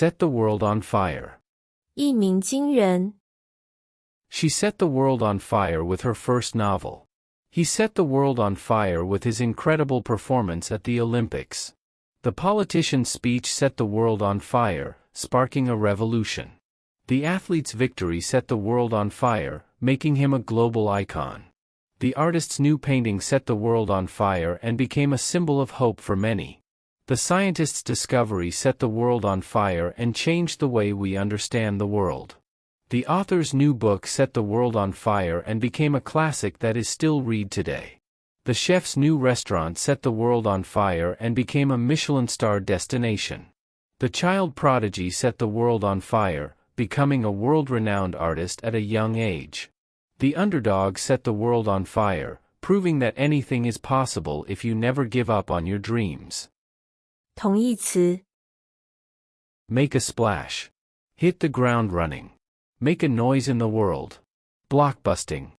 Set the world on fire. 一鸣惊人。She set the world on fire with her first novel. He set the world on fire with his incredible performance at the Olympics. The politician's speech set the world on fire, sparking a revolution. The athlete's victory set the world on fire, making him a global icon. The artist's new painting set the world on fire and became a symbol of hope for many. The scientist's discovery set the world on fire and changed the way we understand the world. The author's new book set the world on fire and became a classic that is still read today. The chef's new restaurant set the world on fire and became a Michelin-starred destination. The child prodigy set the world on fire, becoming a world-renowned artist at a young age. The underdog set the world on fire, proving that anything is possible if you never give up on your dreams. 同义词 Make a splash. Hit the ground running. Make a noise in the world. Blockbusting.